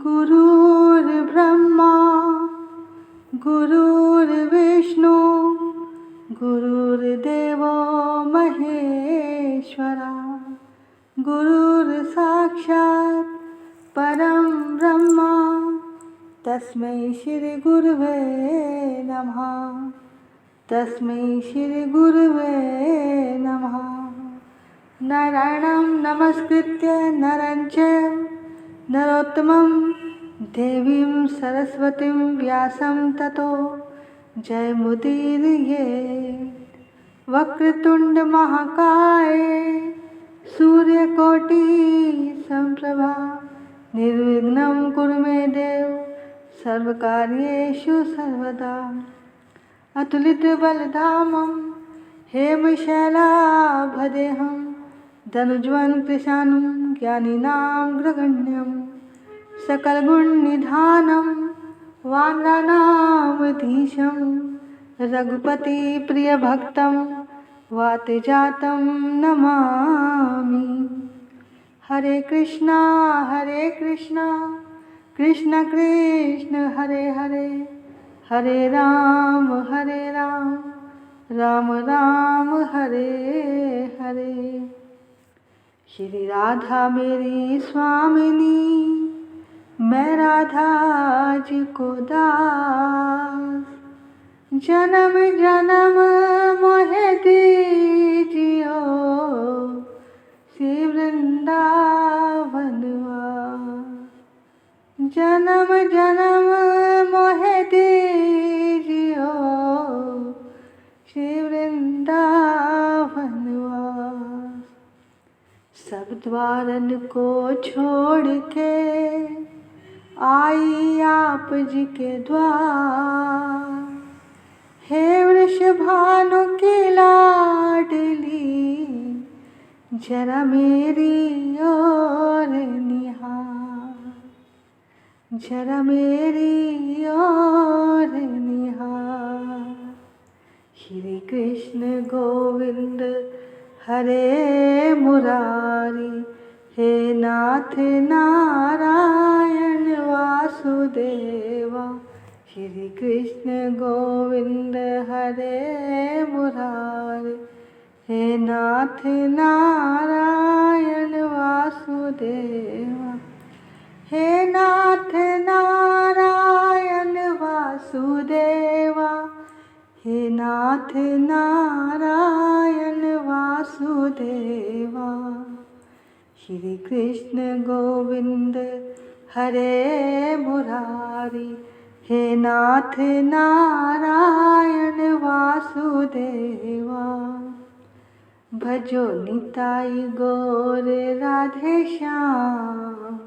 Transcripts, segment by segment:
गुरुर्ब्रह्मा गुरुर्विष्णु गुरुर्देवो महेश्वरा गुरुर्साक्षात् परं ब्रह्म तस्मै श्री गुरुवे नमः। तस्मै श्री गुरुवे नमः। नारायणं नमस्कृत्य नरं चैव नरोत्तमं देवीं सरस्वतीं व्यासं ततो जयमुदीरयेत्। वक्रतुंड महाकाय सूर्यकोटि समप्रभा निर्विघ्नं कुरु मे देव सर्वकार्येषु सर्वदा। अतुलितबलधामं हेमशैलाभदेहं धनुज्वनं कृशानं ज्ञानिनां ग्रगण्यं सकलगुणनिधानं वानराणामधीशं रघुपतिप्रियभक्तं वातजातं नमामि। हरे कृष्णा कृष्ण कृष्ण हरे हरे हरे राम राम राम हरे हरे। श्री राधा मेरी स्वामिनी मैं राधा जी को दास। जन्म जन्म मोहे दीजियो श्री वृंदावन वास। जन्म जन्म मोहे दीजियो श्री वृंदावन वास। सब द्वारन को छोड़ के आई आप जी के द्वार। हे वृषभानु की लाडली जरा मेरी ओर निहार। जरा मेरी ओर निहार। श्री कृष्ण गोविंद हरे मुरारी हे नाथ नारायण वासुदेवा। श्री कृष्ण गोविंद हरे मुरारी हे नाथ नारायण वासुदेवा। हे नाथ नारायण वासुदेवा। हे नाथ नारायण वासुदेवा। श्री कृष्ण गोविंद हरे मुरारी हे नाथ नारायण वासुदेवा। भजो निताई गौर राधे श्याम।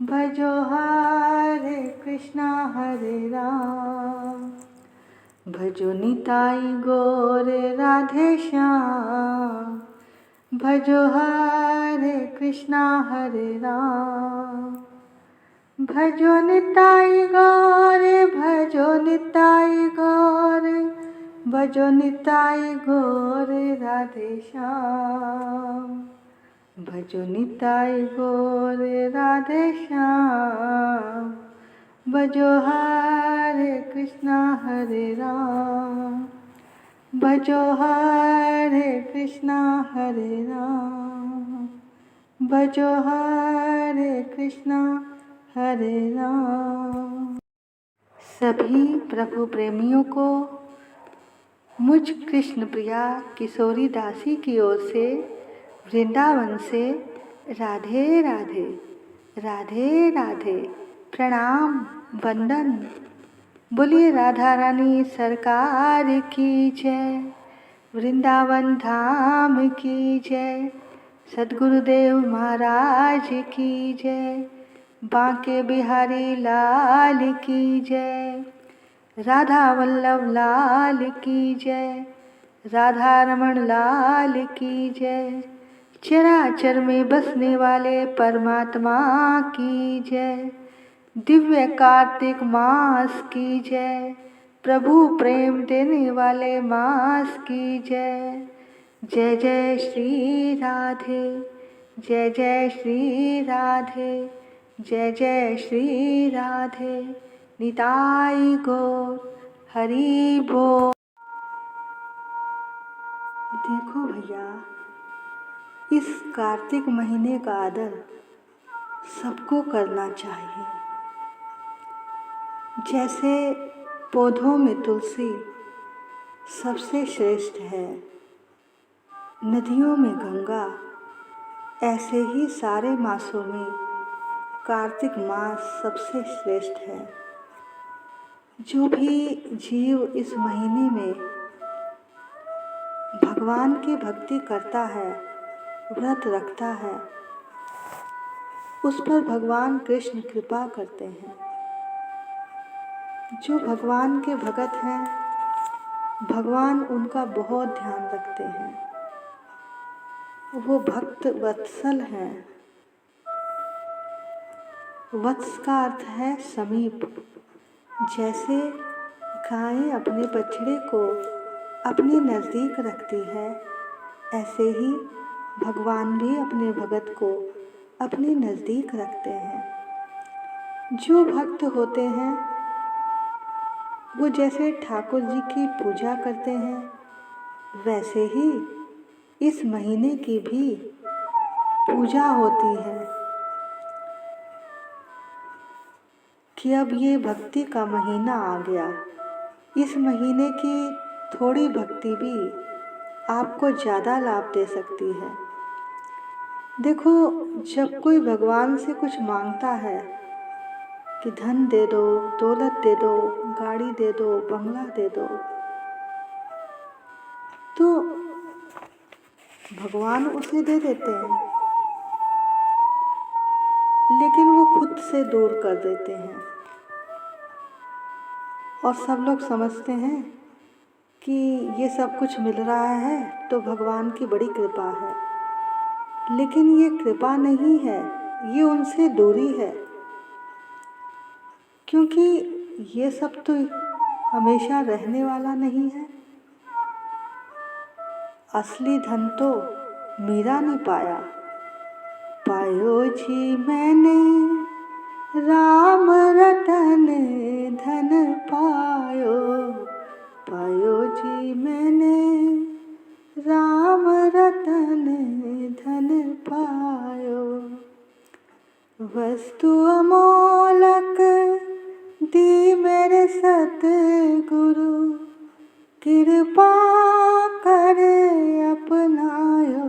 भजो हरे कृष्णा हरे राम। भजो निताई गौर राधे श्याम। भजो हरे कृष्णा हरे राम। भजो निताई गौर भजो निताई गौर भजो निताई गौर राधे श्याम। भजो निताई गौर राधे श्याम। भजो हरे कृष्णा हरे राम। भजो हरे कृष्णा हरे राम। भजो हरे कृष्णा हरे राम। सभी प्रभु प्रेमियों को मुझ कृष्ण प्रिया किशोरी दासी की ओर से वृंदावन से राधे राधे राधे राधे प्रणाम वंदन। बोलिए राधा रानी सरकार की जय। वृंदावन धाम की जय। सद्गुरुदेव महाराज की जय। बांके बिहारी लाल की जय। राधा वल्लभ लाल की जय। राधा रमण लाल की जय। चराचर में बसने वाले परमात्मा की जय। दिव्य कार्तिक मास की जय। प्रभु प्रेम देने वाले मास की जय। जय जय श्री राधे। जय जय श्री राधे। जय जय श्री राधे निताई गौर हरि बोल। देखो भैया, इस कार्तिक महीने का आदर सबको करना चाहिए। जैसे पौधों में तुलसी सबसे श्रेष्ठ है, नदियों में गंगा, ऐसे ही सारे मासों में कार्तिक मास सबसे श्रेष्ठ है। जो भी जीव इस महीने में भगवान की भक्ति करता है, व्रत रखता है, उस पर भगवान कृष्ण कृपा करते हैं। जो भगवान के भगत हैं, भगवान उनका बहुत ध्यान रखते हैं। वो भक्त वत्सल हैं। वत्स का अर्थ है समीप। जैसे गाय अपने बछड़े को अपने नज़दीक रखती है, ऐसे ही भगवान भी अपने भगत को अपने नज़दीक रखते हैं। जो भक्त होते हैं वो जैसे ठाकुर जी की पूजा करते हैं, वैसे ही इस महीने की भी पूजा होती है कि अब ये भक्ति का महीना आ गया। इस महीने की थोड़ी भक्ति भी आपको ज़्यादा लाभ दे सकती है। देखो, जब कोई भगवान से कुछ मांगता है कि धन दे दो, दौलत दे दो, गाड़ी दे दो, बंगला दे दो, तो भगवान उसे दे देते हैं, लेकिन वो खुद से दूर कर देते हैं। और सब लोग समझते हैं कि ये सब कुछ मिल रहा है तो भगवान की बड़ी कृपा है, लेकिन ये कृपा नहीं है, ये उनसे दूरी है। क्योंकि ये सब तो हमेशा रहने वाला नहीं है। असली धन तो मीरा ने पाया। पायो जी मैंने राम रतन धन पायो, पायो जी मैंने राम रतन धन पायो। वस्तु अमोलक दी मेरे सतगुरु, कृपा कर अपनायो।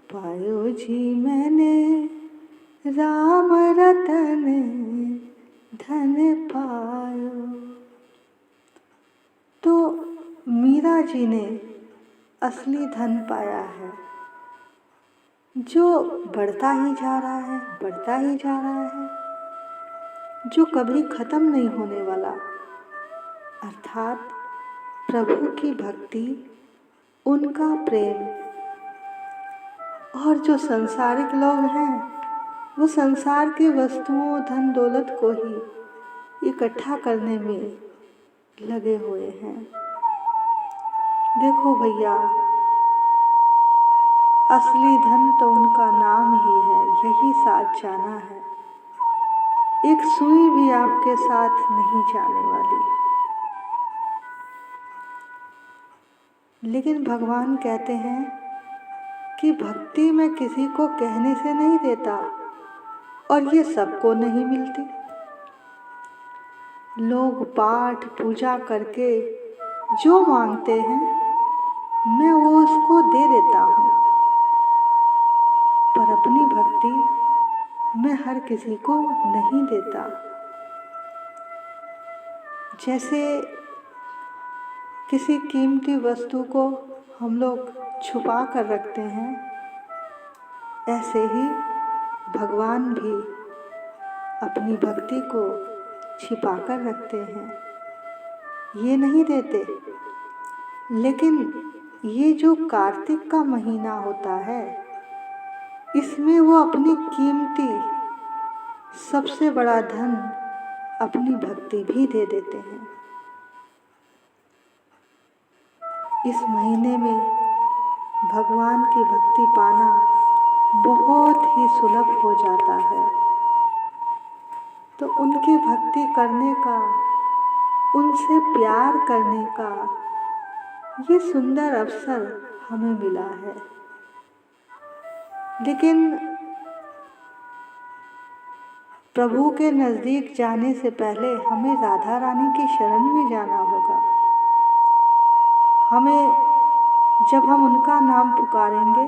पायो जी मैंने राम रतन धन पायो। तो मीरा जी ने असली धन पाया है, जो बढ़ता ही जा रहा है, बढ़ता ही जा रहा है, जो कभी खत्म नहीं होने वाला, अर्थात प्रभु की भक्ति, उनका प्रेम। और जो संसारिक लोग हैं, वो संसार की वस्तुओं, धन दौलत को ही इकट्ठा करने में लगे हुए हैं। देखो भैया, असली धन तो उनका नाम ही है, यही साथ जाना है। एक सुई भी आपके साथ नहीं जाने वाली। लेकिन भगवान कहते हैं कि भक्ति मैं किसी को कहने से नहीं देता, और ये सबको नहीं मिलती। लोग पाठ पूजा करके जो मांगते हैं, मैं वो उसको दे देता हूँ, पर अपनी भक्ति मैं हर किसी को नहीं देता। जैसे किसी कीमती वस्तु को हम लोग छुपा कर रखते हैं, ऐसे ही भगवान भी अपनी भक्ति को छिपा कर रखते हैं, ये नहीं देते। लेकिन ये जो कार्तिक का महीना होता है, इसमें वो अपनी कीमती सबसे बड़ा धन, अपनी भक्ति भी दे देते हैं। इस महीने में भगवान की भक्ति पाना बहुत ही सुलभ हो जाता है। तो उनकी भक्ति करने का, उनसे प्यार करने का ये सुंदर अवसर हमें मिला है। लेकिन प्रभु के नज़दीक जाने से पहले हमें राधा रानी की शरण में जाना होगा। जब हम उनका नाम पुकारेंगे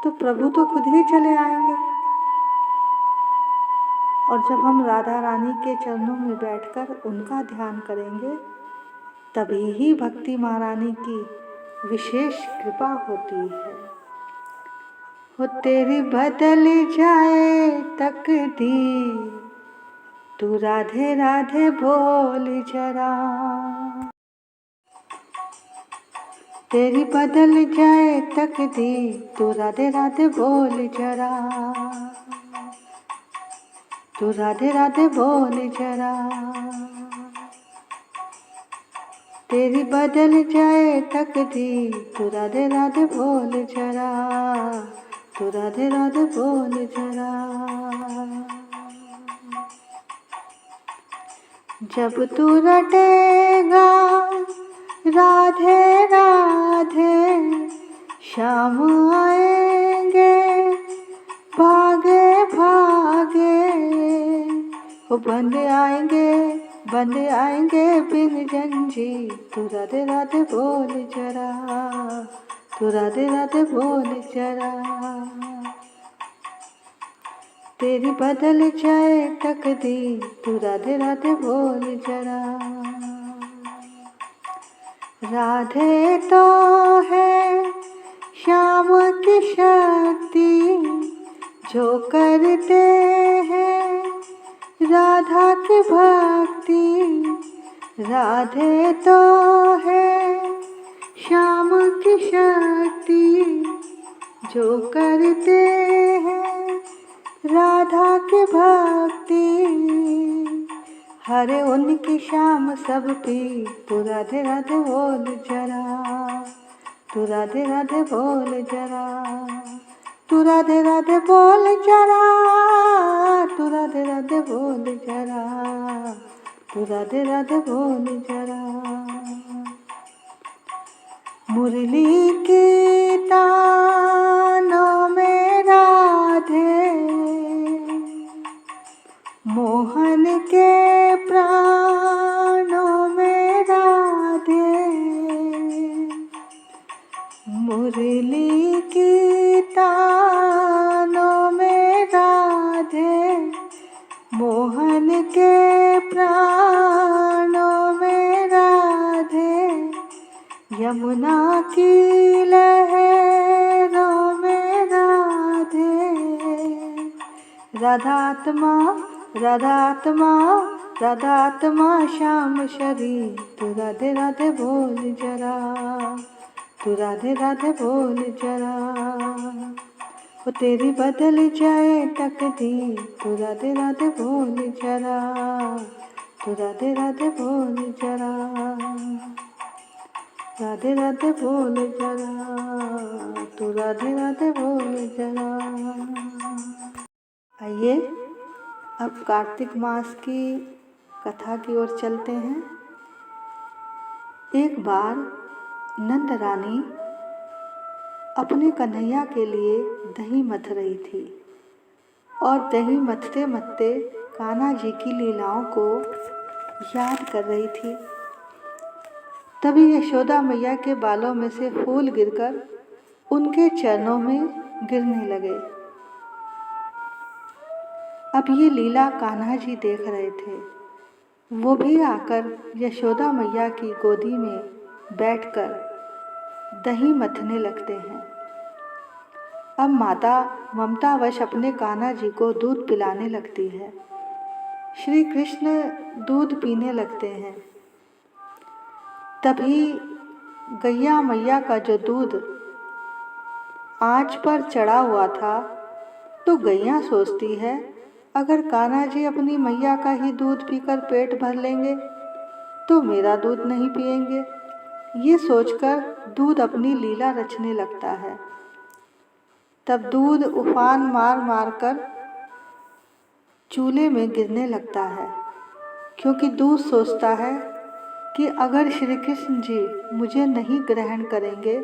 तो प्रभु तो खुद ही चले आएंगे। और जब हम राधा रानी के चरणों में बैठकर उनका ध्यान करेंगे तभी ही भक्ति महारानी की विशेष कृपा होती है। हो तेरी बदल जाए तकदीर, तू राधे राधे बोल जरा। तेरी बदल जाए तकदीर, तू राधे राधे बोल जरा, तू राधे राधे बोल जरा। तेरी बदल जाए तकदीर, तू राधे राधे बोल जरा, तू राधे राधे बोल जरा। जब तू रटेगा राधे राधे, श्याम आएंगे भागे भागे। वो बंदे आएंगे बिन जंजीर, तू राधे राधे बोल जरा, तू राधे राधे बोल जरा। तेरी बदल जाए तकदीर, तू राधे राधे बोल जरा। राधे तो है श्याम की शक्ति, जो करते हैं राधा की भक्ति। राधे तो है श्याम की शक्ति, जो करते हैं राधा की भक्ति। हरे उनकी शाम सब पी, तू राधे राधे बोल जरा, तू राधे राधे बोल जरा, तू राधे राधे बोल जरा, तू राधे राधे बोल जरा, तू राधे राधे बोल जरा। मुरली की तानों में राधे, मोहन के प्राणों में राधे। मुरली की तानों में राधे, मोहन के प्राणों में राधे। यमुना की लहरों में राधे। राधात्मा राधात्मा राधात्मा श्याम शरीर, तू राधे राधे बोल जरा, तू राधे राधे बोल जरा। वो तेरी बदल जाए तकदीर, तू राधे राधे बोल जरा, तू राधे राधे बोल जरा, राधे राधे बोल जरा, तू राधे राधे बोल जरा। आइए अब कार्तिक मास की कथा की ओर चलते हैं। एक बार नंद रानी अपने कन्हैया के लिए दही मथ रही थी और दही मथते मथते कान्हा जी की लीलाओं को याद कर रही थी। तभी यशोदा मैया के बालों में से फूल गिरकर उनके चरणों में गिरने लगे। अब ये लीला कान्हा जी देख रहे थे। वो भी आकर यशोदा मैया की गोदी में बैठकर दही मथने लगते हैं। अब माता ममतावश अपने कान्हा जी को दूध पिलाने लगती है। श्री कृष्ण दूध पीने लगते हैं। तभी गैया मैया का जो दूध आंच पर चढ़ा हुआ था, तो गैया सोचती है अगर कान्हा जी अपनी मैया का ही दूध पीकर पेट भर लेंगे तो मेरा दूध नहीं पिएंगे। ये सोचकर दूध अपनी लीला रचने लगता है। तब दूध उफान मार मार कर चूल्हे में गिरने लगता है, क्योंकि दूध सोचता है कि अगर श्री कृष्ण जी मुझे नहीं ग्रहण करेंगे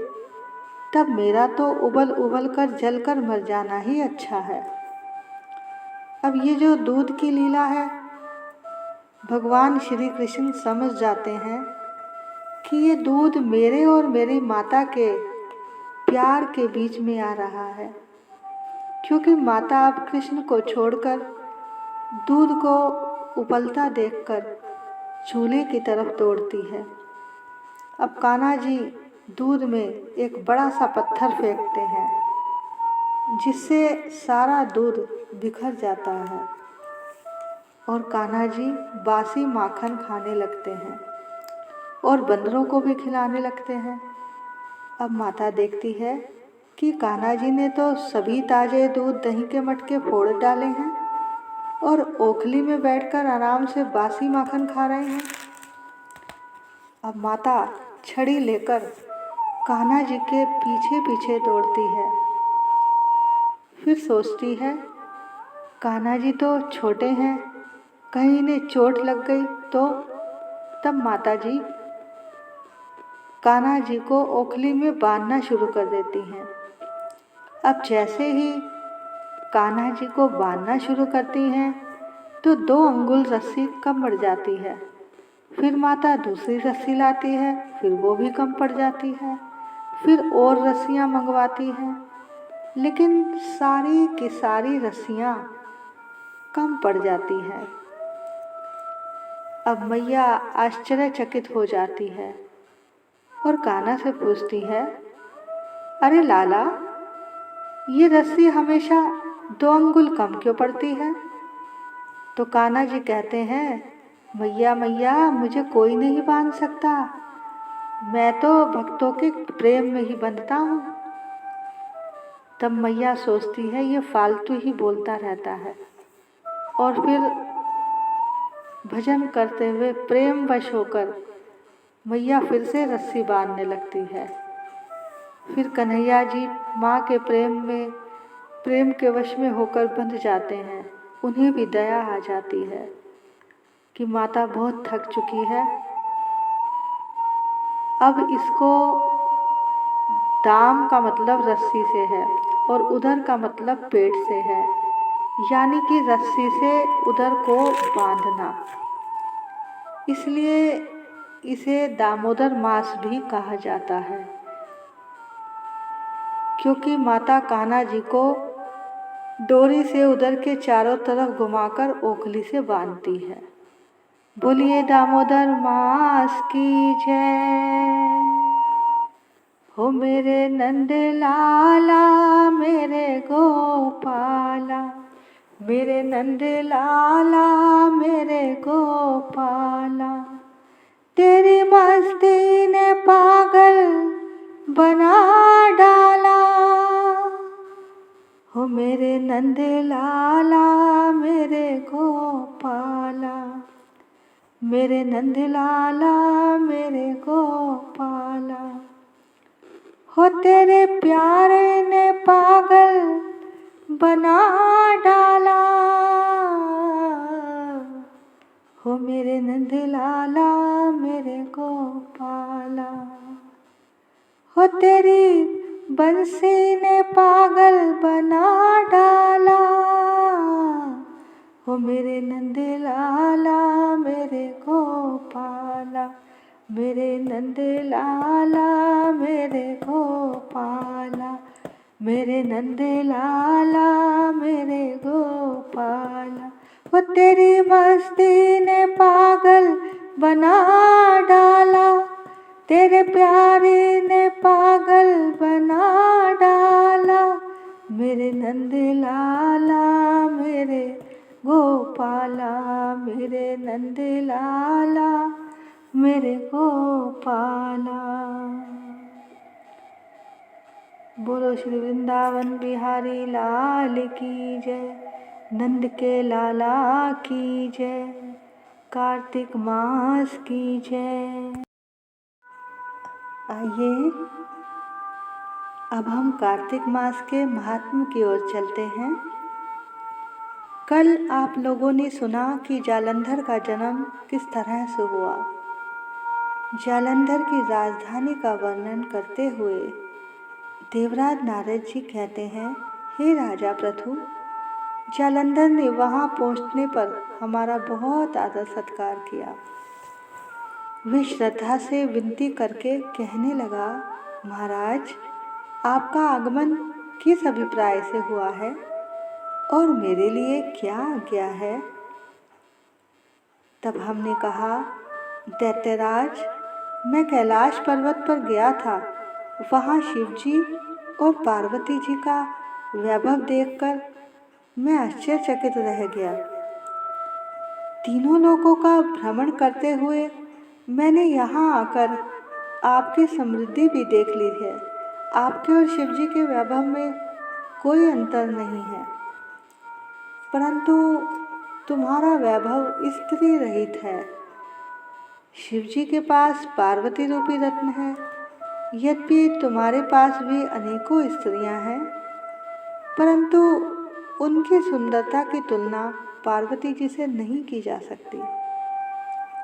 तब मेरा तो उबल उबल कर जल कर मर जाना ही अच्छा है। अब ये जो दूध की लीला है, भगवान श्री कृष्ण समझ जाते हैं कि ये दूध मेरे और मेरी माता के प्यार के बीच में आ रहा है, क्योंकि माता अब कृष्ण को छोड़कर दूध को उबलता देखकर चूल्हे की तरफ दौड़ती है। अब कान्हा जी दूध में एक बड़ा सा पत्थर फेंकते हैं, जिससे सारा दूध बिखर जाता है और कान्हा जी बासी माखन खाने लगते हैं और बंदरों को भी खिलाने लगते हैं। अब माता देखती है कि कान्हा जी ने तो सभी ताजे दूध दही के मटके फोड़ डाले हैं और ओखली में बैठकर आराम से बासी माखन खा रहे हैं। अब माता छड़ी लेकर कान्हा जी के पीछे पीछे दौड़ती है। फिर सोचती है कान्हा जी तो छोटे हैं, कहीं इन्हें चोट लग गई तो। तब माता जी कान्हा जी को ओखली में बांधना शुरू कर देती हैं। अब जैसे ही कान्हा जी को बांधना शुरू करती हैं तो 2 अंगुल रस्सी कम पड़ जाती है। फिर माता दूसरी रस्सी लाती है, फिर वो भी कम पड़ जाती है। फिर और रस्सियाँ मंगवाती हैं, लेकिन सारी की सारी रस्सियाँ कम पड़ जाती हैं। अब मैया आश्चर्यचकित हो जाती है और कान्हा से पूछती है, अरे लाला, ये रस्सी हमेशा 2 अंगुल कम क्यों पड़ती है? तो कान्हा जी कहते हैं, मैया मैया, मुझे कोई नहीं बांध सकता, मैं तो भक्तों के प्रेम में ही बंधता हूँ। तब मैया सोचती है ये फालतू ही बोलता रहता है और फिर भजन करते हुए प्रेम वश होकर मैया फिर से रस्सी बांधने लगती है। फिर कन्हैया जी माँ के प्रेम के वश में होकर बंध जाते हैं। उन्हें भी दया आ जाती है कि माता बहुत थक चुकी है, अब इसको दाम का मतलब रस्सी से है और उधर का मतलब पेट से है, यानी कि रस्सी से उधर को बांधना। इसलिए इसे दामोदर मास भी कहा जाता है, क्योंकि माता कान्हा जी को डोरी से उधर के चारों तरफ घुमाकर ओखली से बांधती है। बोलिए दामोदर मास की जय। हो मेरे नंद लाला मेरे गोपाला, मेरे नंद लाला मेरे गोपाला, तेरी मस्ती ने पागल बना डाला। हो मेरे नंद लाला मेरे गोपाला, मेरे नंद लाला मेरे गोपाला, हो तेरे प्यारे ने पागल बना डाला। हो मेरे नंद लाला मेरे गोपाला, हो तेरी बंसी ने पागल बना डाला। हो मेरे नंद लाला मेरे गोपाला, मेरे नंद लाला मेरे गोपाला, मेरे नंद लाला मेरे गोपाला, वो तेरी मस्ती ने पागल बना डाला, तेरे प्यारे ने पागल बना डाला। मेरे नंद लाला मेरे गोपाला, मेरे नंद लाला मेरे गोपाला। बोलो श्री वृंदावन बिहारी लाल की जय, नंद के लाला की जय, कार्तिक मास की जय। आइए अब हम कार्तिक मास के महात्म्य की ओर चलते हैं। कल आप लोगों ने सुना कि जालंधर का जन्म किस तरह से हुआ। जालंधर की राजधानी का वर्णन करते हुए देवराज नारद जी कहते हैं, हे राजा प्रथु, जालंधर ने वहां पहुंचने पर हमारा बहुत आदर सत्कार किया। वे श्रद्धा से विनती करके कहने लगा, महाराज, आपका आगमन किस अभिप्राय से हुआ है और मेरे लिए क्या आज्ञा है। तब हमने कहा, दैत्यराज, मैं कैलाश पर्वत पर गया था। वहाँ शिव जी और पार्वती जी का वैभव देखकर मैं आश्चर्यचकित रह गया। तीनों लोकों का भ्रमण करते हुए मैंने यहाँ आकर आपकी समृद्धि भी देख ली है। आपके और शिव जी के वैभव में कोई अंतर नहीं है, परंतु तुम्हारा वैभव स्त्री रहित है। शिव जी के पास पार्वती रूपी रत्न है, यद्यपि तुम्हारे पास भी अनेकों स्त्रियां हैं, परंतु उनकी सुंदरता की तुलना पार्वती जी से नहीं की जा सकती।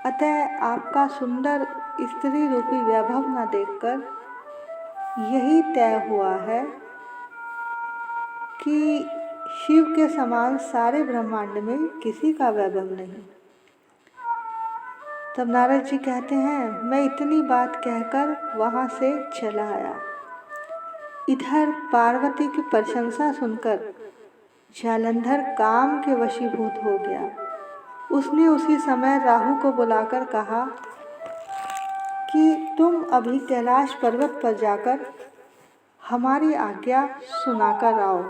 अतः आपका सुंदर स्त्री रूपी वैभव न देखकर यही तय हुआ है कि शिव के समान सारे ब्रह्मांड में किसी का वैभव नहीं। तब नारद जी कहते हैं, मैं इतनी बात कहकर वहां से चला आया। इधर पार्वती की प्रशंसा सुनकर जालंधर काम के वशीभूत हो गया। उसने उसी समय राहु को बुलाकर कहा कि तुम अभी कैलाश पर्वत पर जाकर हमारी आज्ञा सुनाकर आओ।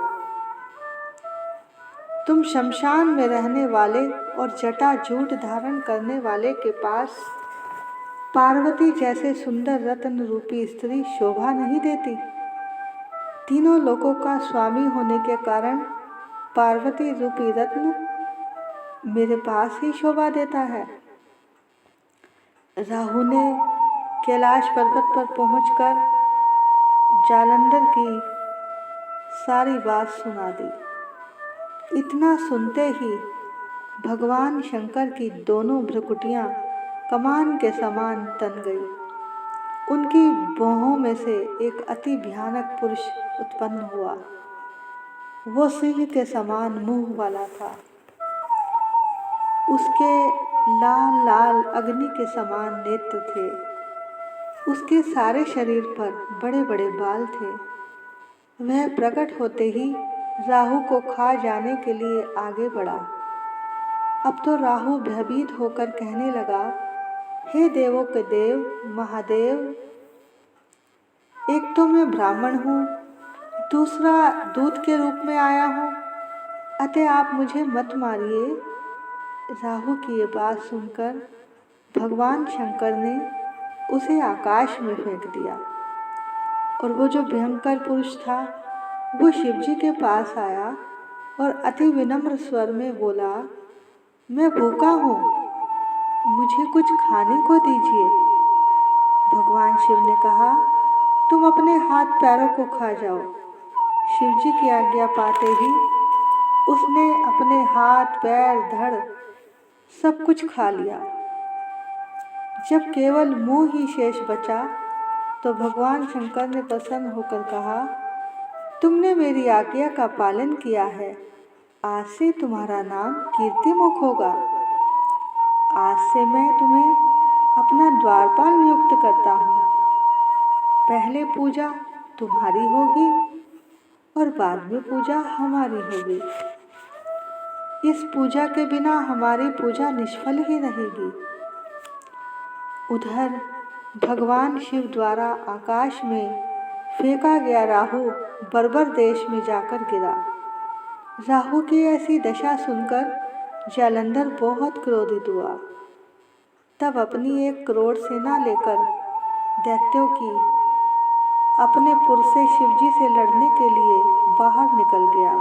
तुम शमशान में रहने वाले और जटा जूट धारण करने वाले के पास पार्वती जैसे सुंदर रत्न रूपी स्त्री शोभा नहीं देती। तीनों लोकों का स्वामी होने के कारण पार्वती रूपी रत्न मेरे पास ही शोभा देता है। राहु ने कैलाश पर्वत पर पहुंचकर जालंधर की सारी बात सुना दी। इतना सुनते ही भगवान शंकर की दोनों भ्रुकुटियां कमान के समान तन गई। उनकी भौहों में से एक अति भयानक पुरुष उत्पन्न हुआ। वो सिंह के समान मुंह वाला था। उसके लाल लाल अग्नि के समान नेत्र थे। उसके सारे शरीर पर बड़े बड़े बाल थे। वह प्रकट होते ही राहु को खा जाने के लिए आगे बढ़ा। अब तो राहु भयभीत होकर कहने लगा, हे देवों के देव महादेव, एक तो मैं ब्राह्मण हूँ, दूसरा दूत के रूप में आया हूँ, अतः आप मुझे मत मारिए। राहु की ये बात सुनकर भगवान शंकर ने उसे आकाश में फेंक दिया और वो जो भयंकर पुरुष था वो शिव जी के पास आया और अति विनम्र स्वर में बोला, मैं भूखा हूँ, मुझे कुछ खाने को दीजिए। भगवान शिव ने कहा, तुम अपने हाथ पैरों को खा जाओ। शिव जी की आज्ञा पाते ही उसने अपने हाथ पैर धड़ सब कुछ खा लिया। जब केवल मुंह ही शेष बचा तो भगवान शंकर ने प्रसन्न होकर कहा, तुमने मेरी आज्ञा का पालन किया है, आज से तुम्हारा नाम कीर्तिमुख होगा। आज से मैं तुम्हें अपना द्वारपाल नियुक्त करता हूँ। पहले पूजा तुम्हारी होगी और बाद में पूजा हमारी होगी। इस पूजा के बिना हमारी पूजा निष्फल ही रहेगी। उधर भगवान शिव द्वारा आकाश में फेंका गया राहु बर्बर देश में जाकर गिरा। राहु की ऐसी दशा सुनकर जालंधर बहुत क्रोधित हुआ। तब अपनी 1 करोड़ सेना लेकर दैत्यों की अपने पुर से शिवजी से लड़ने के लिए बाहर निकल गया।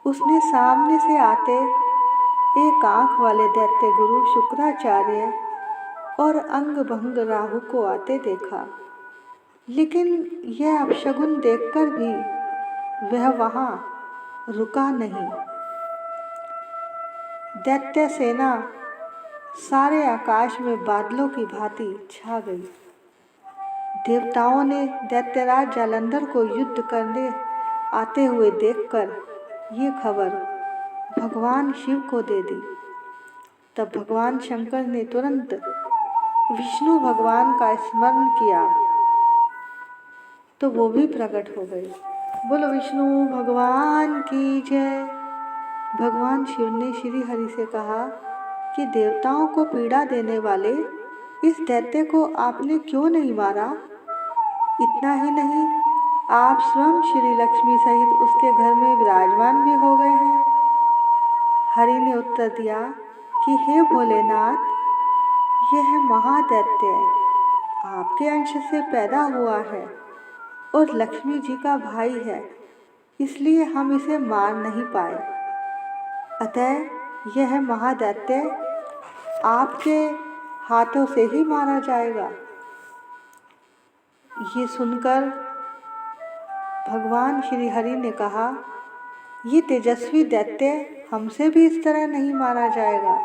उसने सामने से आते एक आंख वाले दैत्य गुरु शुक्राचार्य और अंग भंग राहु को आते देखा, लेकिन यह अपशगुन देखकर भी वह वहां रुका नहीं दैत्य सेना सारे आकाश में बादलों की भांति छा गई। देवताओं ने दैत्यराज जालंधर को युद्ध करने आते हुए देखकर ये खबर भगवान शिव को दे दी। तब भगवान शंकर ने तुरंत विष्णु भगवान का स्मरण किया तो वो भी प्रकट हो गए। बोलो विष्णु भगवान की जय। भगवान शिव ने श्री हरि से कहा कि देवताओं को पीड़ा देने वाले इस दैत्य को आपने क्यों नहीं मारा? इतना ही नहीं, आप स्वयं श्री लक्ष्मी सहित उसके घर में विराजमान भी हो गए हैं। हरि ने उत्तर दिया कि हे भोलेनाथ, यह महादैत्य आपके अंश से पैदा हुआ है और लक्ष्मी जी का भाई है, इसलिए हम इसे मार नहीं पाए। अतः यह महादैत्य आपके हाथों से ही मारा जाएगा। ये सुनकर भगवान श्री हरि ने कहा, ये तेजस्वी दैत्य हमसे भी इस तरह नहीं मारा जाएगा।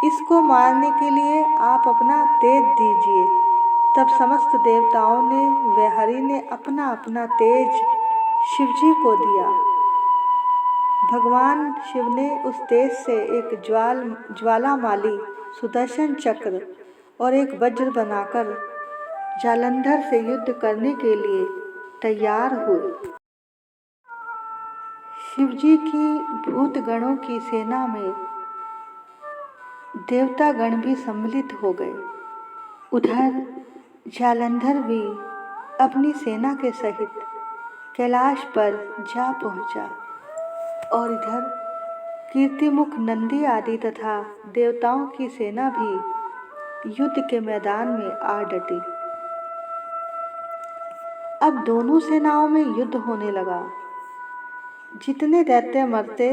इसको मारने के लिए आप अपना तेज दीजिए। तब समस्त देवताओं ने व हरि ने अपना अपना तेज शिवजी को दिया। भगवान शिव ने उस तेज से एक ज्वालामाली सुदर्शन चक्र और एक वज्र बनाकर जालंधर से युद्ध करने के लिए तैयार हुए। शिवजी की भूत गणों की सेना में देवता गण भी सम्मिलित हो गए। उधर जालंधर भी अपनी सेना के सहित कैलाश पर जा पहुंचा और इधर कीर्तिमुख नंदी आदि तथा देवताओं की सेना भी युद्ध के मैदान में आ डटी। अब दोनों सेनाओं में युद्ध होने लगा। जितने दैत्य मरते,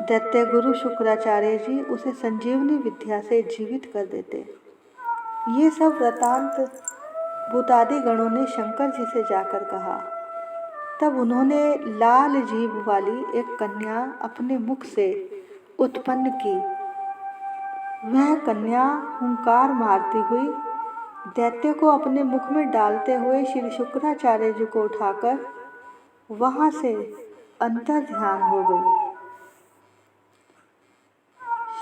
दैत्य गुरु शुक्राचार्य जी उसे संजीवनी विद्या से जीवित कर देते। ये सब वृतांत भूतादि गणों ने शंकर जी से जाकर कहा। तब उन्होंने लाल जीभ वाली एक कन्या अपने मुख से उत्पन्न की। वह कन्या हुंकार मारती हुई दैत्य को अपने मुख में डालते हुए श्री शुक्राचार्य जी को उठाकर वहां से अंतर ध्यान हो गई।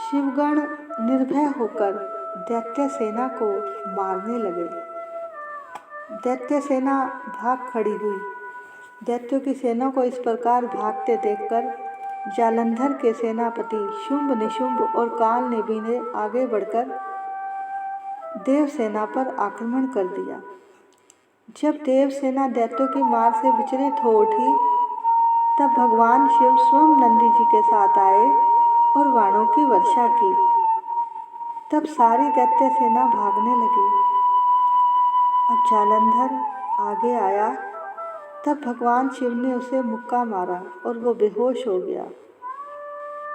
शिवगण निर्भय होकर दैत्य सेना को मारने लगे। दैत्य सेना भाग खड़ी हुई। दैत्यों की सेना को इस प्रकार भागते देखकर जालंधर के सेनापति शुंभ निशुंभ और काल नेमि ने आगे बढ़कर देव सेना पर आक्रमण कर दिया। जब देव सेना दैत्यों की मार से विचलित हो उठी, तब भगवान शिव स्वयं नंदी जी के साथ आए और बाणों की वर्षा की। तब सारी दैत्य सेना भागने लगी। अब जालंधर आगे आया, तब भगवान शिव ने उसे मुक्का मारा और वो बेहोश हो गया।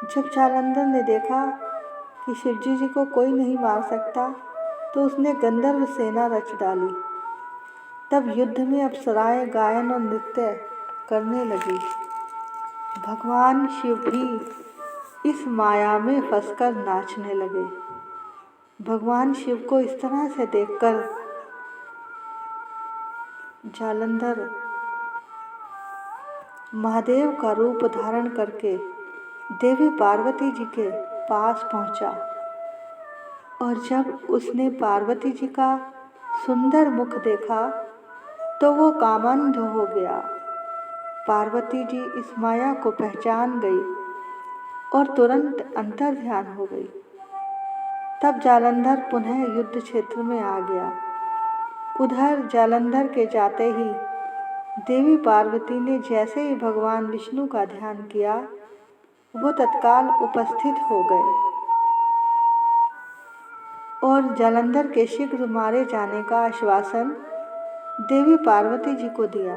जब जालंधर ने देखा कि शिवजी जी को कोई नहीं मार सकता, तो उसने गंधर्व सेना रच डाली। तब युद्ध में अप्सराएं गायन और नृत्य करने लगी। भगवान शिव भी इस माया में फंसकर नाचने लगे। भगवान शिव को इस तरह से देखकर जालंधर महादेव का रूप धारण करके देवी पार्वती जी के पास पहुंचा और जब उसने पार्वती जी का सुंदर मुख देखा तो वो कामांध हो गया। पार्वती जी इस माया को पहचान गई और तुरंत अंतर ध्यान हो गई। तब जालंधर पुनः युद्ध क्षेत्र में आ गया। उधर जालंधर के जाते ही देवी पार्वती ने जैसे ही भगवान विष्णु का ध्यान किया, वो तत्काल उपस्थित हो गए और जालंधर के शीघ्र मारे जाने का आश्वासन देवी पार्वती जी को दिया।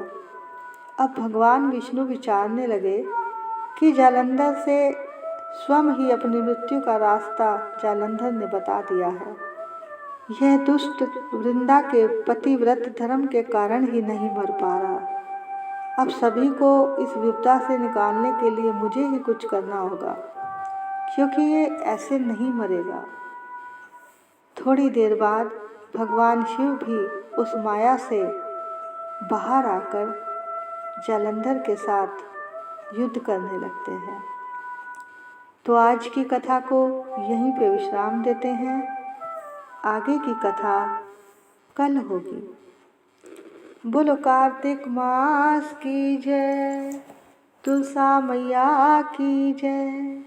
अब भगवान विष्णु विचारने लगे कि जालंधर से स्वयं ही अपनी मृत्यु का रास्ता जालंधर ने बता दिया है। यह दुष्ट वृंदा के पतिव्रत धर्म के कारण ही नहीं मर पा रहा। अब सभी को इस विपदा से निकालने के लिए मुझे ही कुछ करना होगा, क्योंकि ये ऐसे नहीं मरेगा। थोड़ी देर बाद भगवान शिव भी उस माया से बाहर आकर जालंधर के साथ युद्ध करने लगते हैं। तो आज की कथा को यहीं पे विश्राम देते हैं। आगे की कथा कल होगी। बोलो कार्तिक मास की जय, तुलसा मैया की जय,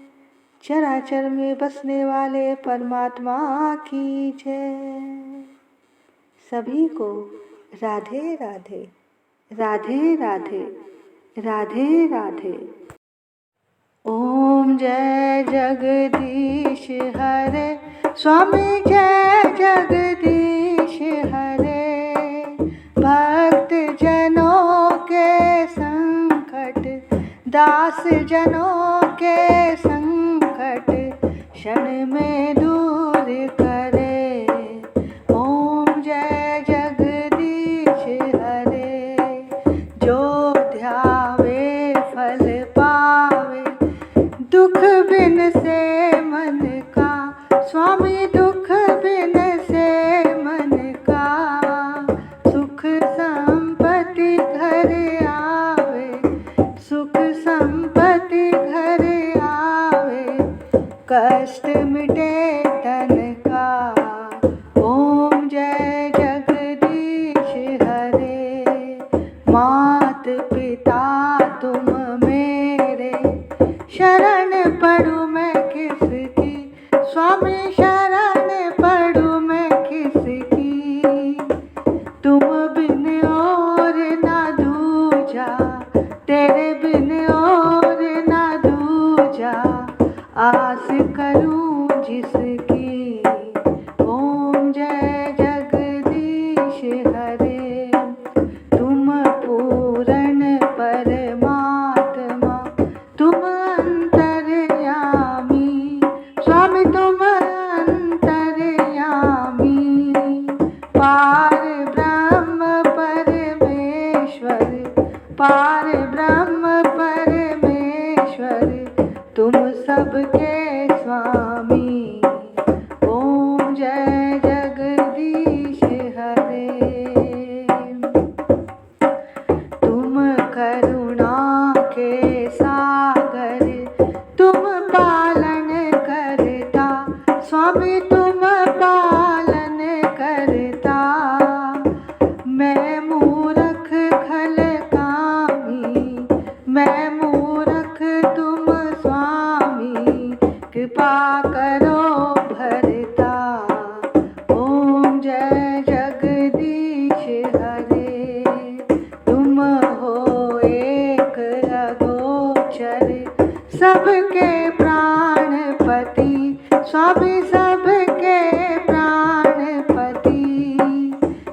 चराचर में बसने वाले परमात्मा की जय। सभी को राधे राधे, राधे राधे, राधे राधे। ओम जय जगदीश हरे, स्वामी जय जगदीश हरे। भक्त जनों के संकट, दास जनों के संकट क्षण में दूर करे। ओम जय जगदीश हरे। जो ध्यावे फल पावे, दुख बिन से मन का, स्वामी दुख बिन से मन का। सुख संपत्ति घर आवे, सुख संपत्ति घर आवे, कष्ट मिटे तन का। ओम जय जगदीश हरे। मात पिता तुम मेरे, शरण पढ़ूं मैं किसकी, स्वामी शरण पढ़ूं मैं किसकी। तुम बिन और ना दूजा, तेरे बिन और ना दूजा, आस करूं जिसकी। ओम जय जगदीश हरे। तुम पूर्ण परमात्मा, तुम अंतर्यामी, स्वामी तुम अंतर्यामी। पार ब्रह्म परमेश्वर, पार ब्रह्म परमेश्वर, तुम सबके स्वामी। ओम जय जगदीश हरे। तुम करुणा के सागर, तुम पालन करता, स्वामी तुम पालन करता। मैं मूर्ख खल कामी, मैं मूर्ख तुम स्वामी, कृपा करो भरता। ओम जय जगदीश हरे। तुम हो एक अगोचर, सबके प्राणपति, स्वामी सबके प्राणपति।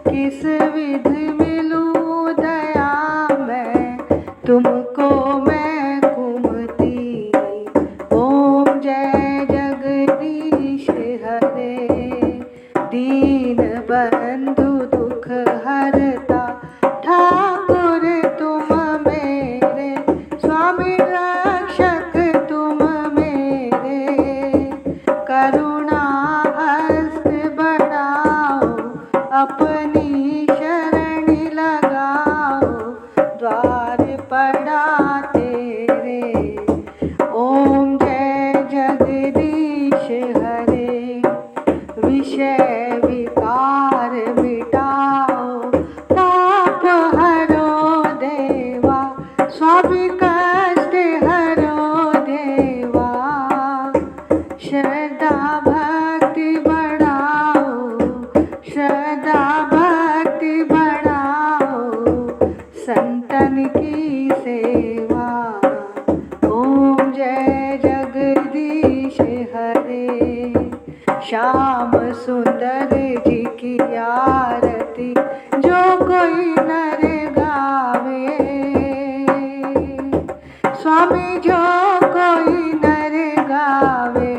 किस विध मिलूं दया मैं, तुमको मैं कुमति। ओम जय जगदीश हरे। दीन बंधु दुख हरता, ठाकुर तुम मेरे, स्वामी रक्षक तुम मेरे। करुणा हस्त बढ़ाओ, अपनी शरण लगाओ, द्वार पड़ा तेरे। ओम जय जगदीश हरे। विषय विकार मिटाओ, ताप हरो देवा, स्वामी कष्ट हरो देवा। श्रद्धा भक्ति बढ़ाओ, श्रद्धा भक्ति बढ़ाओ, संतन की सेवा। ओम जय जगदीश हरे। श्याम सुंदर जी की आरती, जो कोई नर गावे, स्वामी जो कोई नर गावे।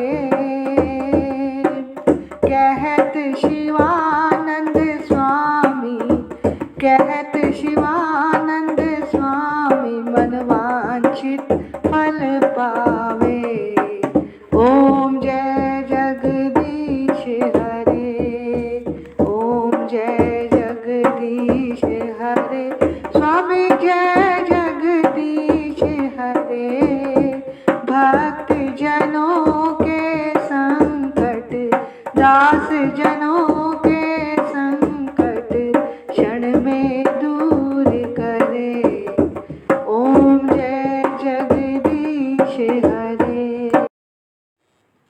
कहत शिवानंद स्वामी, कहत शिवानंद स्वामी। ओम जय जगदीश हरे, ओम जय जगदीश हरे, स्वामी जय जगदीश हरे। भक्त जनों के संकट, दास जनों के संकट क्षण में दूर करे। ओम जय जगदीश हरे।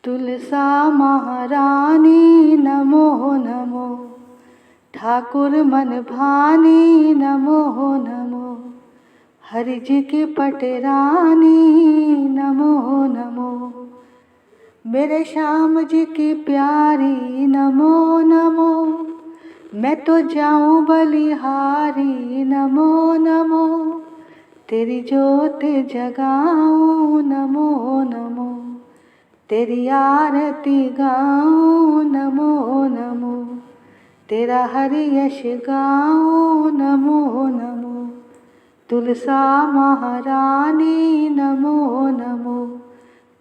तुलसा महारानी नमो नमो, ठाकुर मन भानी नमो नमो, हरि जी की पटरानी नमो नमो, मेरे श्याम जी की प्यारी नमो नमो, मैं तो जाऊं बलिहारी नमो नमो, तेरी जोत जगाऊं नमो नमो, तेरी आरती गाऊं नमो नमो, तेरा हरि यश गाऊं नमो नमो। तुलसा महारानी नमो नमो,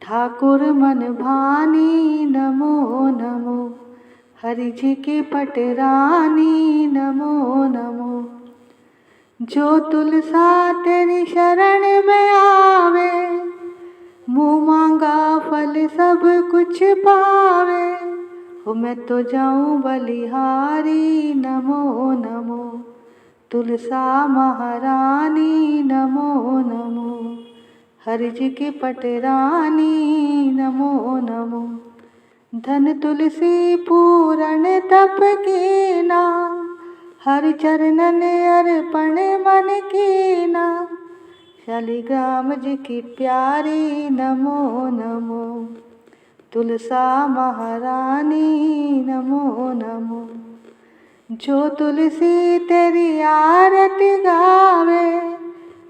ठाकुर मन भानी नमो नमो, हरि जी की पटरानी नमो नमो। जो तुलसा तेरी शरण में आवे, मुँह मांगा फल सब कुछ पावे। हो मैं तो जाऊं बलिहारी नमो नमो, तुलसा महारानी नमो नमो, हरि जी की पटरानी नमो नमो। धन तुलसी पूरण तप कीना, हरि चरणन अर्पण मन कीना, शालिग्राम जी की प्यारी नमो नमो, तुलसा महारानी नमो नमो। जो तुलसी तेरी आरती गावे,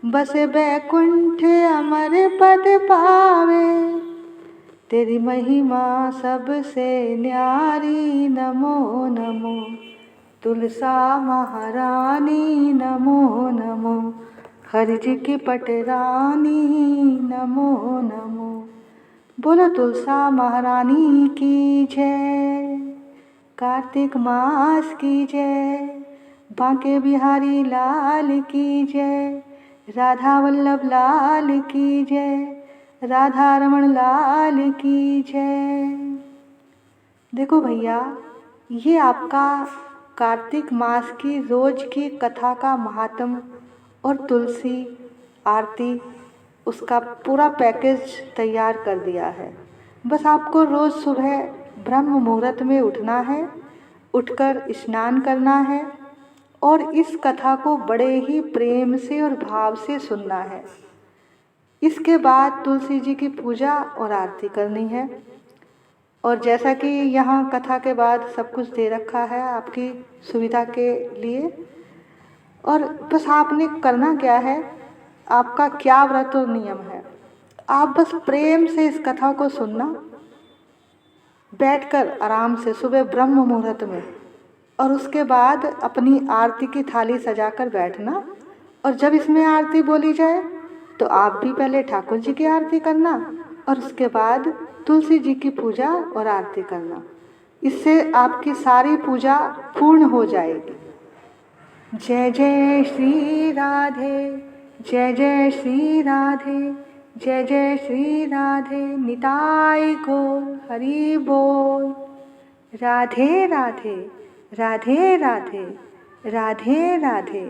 बस बैकुंठ अमर पद पावे। तेरी महिमा सबसे न्यारी नमो नमो, तुलसा महारानी नमो नमो, हरि जी की पटरानी नमो नमो। बोलो तुलसा महारानी की जय, कार्तिक मास की जय, बांके बिहारी लाल की जय, राधा वल्लभ लाल की जय, राधा रमण लाल की जय। देखो भैया, ये आपका कार्तिक मास की रोज की कथा का महात्म और तुलसी आरती, उसका पूरा पैकेज तैयार कर दिया है। बस आपको रोज़ सुबह ब्रह्म मुहूर्त में उठना है, उठकर स्नान करना है और इस कथा को बड़े ही प्रेम से और भाव से सुनना है। इसके बाद तुलसी जी की पूजा और आरती करनी है। और जैसा कि यहाँ कथा के बाद सब कुछ दे रखा है आपकी सुविधा के लिए, और बस आपने करना क्या है, आपका क्या व्रत और नियम है, आप बस प्रेम से इस कथा को सुनना, बैठकर आराम से सुबह ब्रह्म मुहूर्त में, और उसके बाद अपनी आरती की थाली सजाकर बैठना। और जब इसमें आरती बोली जाए तो आप भी पहले ठाकुर जी की आरती करना और उसके बाद तुलसी जी की पूजा और आरती करना। इससे आपकी सारी पूजा पूर्ण हो जाएगी। जय जय श्री राधे, जय जय श्री राधे, जय जय श्री राधे, निताई गौर हरि बोल। राधे राधे, राधे राधे, राधे राधे।